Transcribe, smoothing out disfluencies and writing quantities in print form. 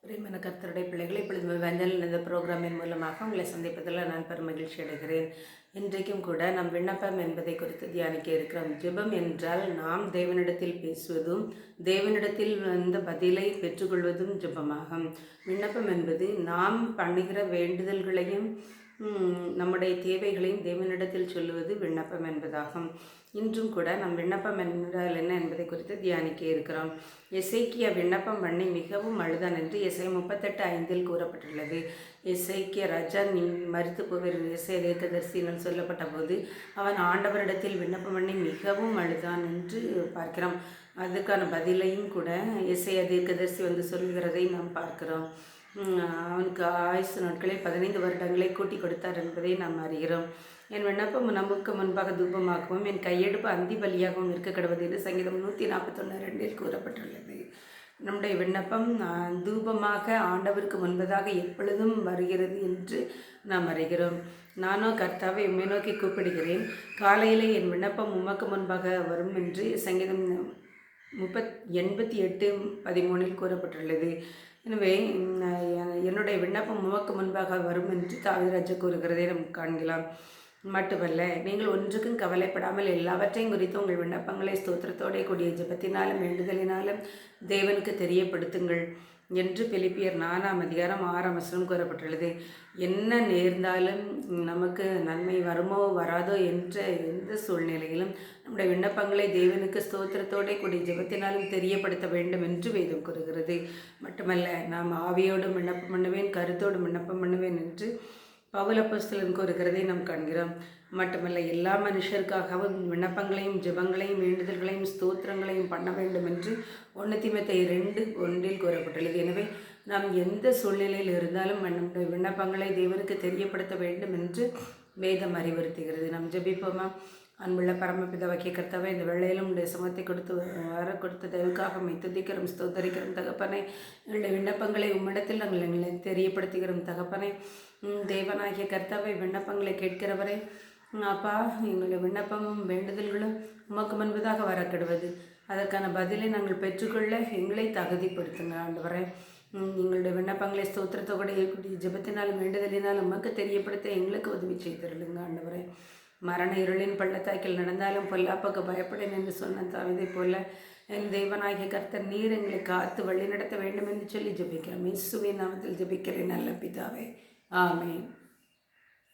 பிரியமான கர்த்தருடைய பிள்ளைகளை இப்பொழுது வந்தல் இந்த ப்ரோக்ராமின் மூலமாக உங்களை சந்திப்பதில் நான் பெரும் மகிழ்ச்சி அடைகிறேன். இன்றைக்கும் கூட நாம் விண்ணப்பம் என்பதை குறித்து தியானிக்க இருக்கிறோம். ஜெபம் என்றால் நாம் தேவனிடத்தில் பேசுவதும் தேவனிடத்தில் வந்த பதிலை பெற்றுக்கொள்வதும் ஜெபமாகும். விண்ணப்பம் என்பது நாம் பண்ணுகிற வேண்டுதல்களையும் நம்முடைய தேவைகளையும் தேவனிடத்தில் சொல்லுவது விண்ணப்பம் என்பதாகும். இன்றும் கூட நம் விண்ணப்பம் என்றால் என்ன என்பதை குறித்து தியானிக்க இருக்கிறோம். எசேக்கியா விண்ணப்பம் பண்ணி மிகவும் அழுதான் என்று எசேக்கியா 38:5 கூறப்பட்டுள்ளது. எசேக்கியா ராஜா நீ மரித்து போவர் எசேக்கியா தீர்க்கதரிசியினால் சொல்லப்பட்ட போது அவன் ஆண்டவரிடத்தில் விண்ணப்பம் பண்ணி மிகவும் அழுதான் என்று பார்க்கிறோம். அதுக்கான பதிலையும் கூட எசேக்கியா தீர்க்கதரிசி வந்து சொல்கிறதை நாம் பார்க்கிறோம். அவனுக்கு ஆயுசு நாட்களை 15 வருடங்களை கூட்டி கொடுத்தார் என்பதை நாம் அறிகிறோம். என் விண்ணப்பம் நமக்கு முன்பாக தூபமாகவும் என் கையெடுப்பு அந்தி பலியாகவும் இருக்க கிடவது என்று சங்கீதம் 141:2 கூறப்பட்டுள்ளது. நம்முடைய விண்ணப்பம் தூபமாக ஆண்டவருக்கு முன்பதாக எப்பொழுதும் வருகிறது என்று நாம் அறிகிறோம். நானோ கர்த்தாவை உம்மை நோக்கி கூப்பிடுகிறேன், காலையிலே என் விண்ணப்பம் உமக்கு முன்பாக வரும் என்று சங்கீதம் 88:13 கூறப்பட்டுள்ளது. எனவே என்னுடைய விண்ணப்பம் உமக்கு முன்பாக வரும் என்று தாவீது ராஜா கூறுகிறதை நாம் காண்கலாம். மட்டுமல்ல, நீங்கள் ஒன்றுக்கும் கவலைப்படாமல் எல்லாவற்றையும் குறித்து உங்கள் விண்ணப்பங்களை ஸ்தோத்திரத்தோടെ கூடிய ஜெபத்தினாலும் வேண்டுதலினாலும் தேவனுக்கு தெரியப்படுத்துங்கள் என்று பிலிப்பியர் 4:6 கூறப்பட்டுள்ளது. என்ன நேர்ந்தாலும் நமக்கு நன்மை வருமோ வராதோ என்ற எந்த சூழ்நிலையிலும் நம்முடைய விண்ணப்பங்களை தேவனுக்கு ஸ்தோத்திரத்தோടെ கூடிய ஜெபத்தினாலும் தெரியப்படுத்த வேண்டும் என்று வேதம் கூறுகிறது. மட்டுமல்ல, நாம் ஆவியோடும் விண்ணப்பம் பண்ணுவேன், கருத்தோடும் விண்ணப்பம் பண்ணுவேன் என்று பவுல் அப்போஸ்தலன் கூறுகிறதை நாம் காண்கிறோம். மட்டுமல்ல, எல்லா மனுஷருக்காகவும் விண்ணப்பங்களையும் ஜெபங்களையும் வேண்டுதல்களையும் ஸ்தோத்திரங்களையும் பண்ண வேண்டும் என்று 1 தீமோத்தேயு 2:1 கூறப்பட்டுள்ளது. எனவே நாம் எந்த சூழ்நிலையில் இருந்தாலும் நம்முடைய விண்ணப்பங்களை தேவனுக்கு தெரியப்படுத்த வேண்டும் என்று வேதம் அறிவுறுத்துகிறது. நாம் ஜெபிப்போமா? அன்புள்ள பரமபிதாவாகிய கர்த்தாவே, இந்த வேளையிலும் உடைய சமத்தை கொடுத்த தயவுக்காக துதிக்கிறோம், ஸ்தோத்தரிக்கிறோம் தகப்பனை. எங்களுடைய விண்ணப்பங்களை உம்மிடத்தில் நாங்கள் எங்களை தெரியப்படுத்துகிறோம் தகப்பனை. தேவனாகிய கர்த்தாவை, விண்ணப்பங்களை கேட்கிறவரே அப்பா, எங்களுடைய விண்ணப்பமும் வேண்டுதல்களும் உமக்கு முன்பதாக வரக்கிடுவது, அதற்கான பதிலை நாங்கள் பெற்றுக்கொள்ள எங்களை தகுதிப்படுத்துங்க ஆண்டவரே. எங்களுடைய விண்ணப்பங்களை ஸ்தோத்திரத்தோடு ஜெபத்தினாலும் வேண்டுதலினாலும் உமக்கு தெரியப்படுத்த எங்களுக்கு உதவி செய்திருளுங்க ஆண்டவரே. மரண இருளின் பள்ளத்தாக்கில் நடந்தாலும் பொல்லாப்புக்கு பயப்படேன் என்று சொன்ன தாவீதை போல என் தேவனாகிய கர்த்தர் நீர் எங்களை காத்து வழி நடத்த வேண்டும் என்று சொல்லி ஜெபிக்கிறோம். இயேசுவின் நாமத்தில் ஜெபிக்கிறேன் நல்ல பிதாவே, ஆமென்.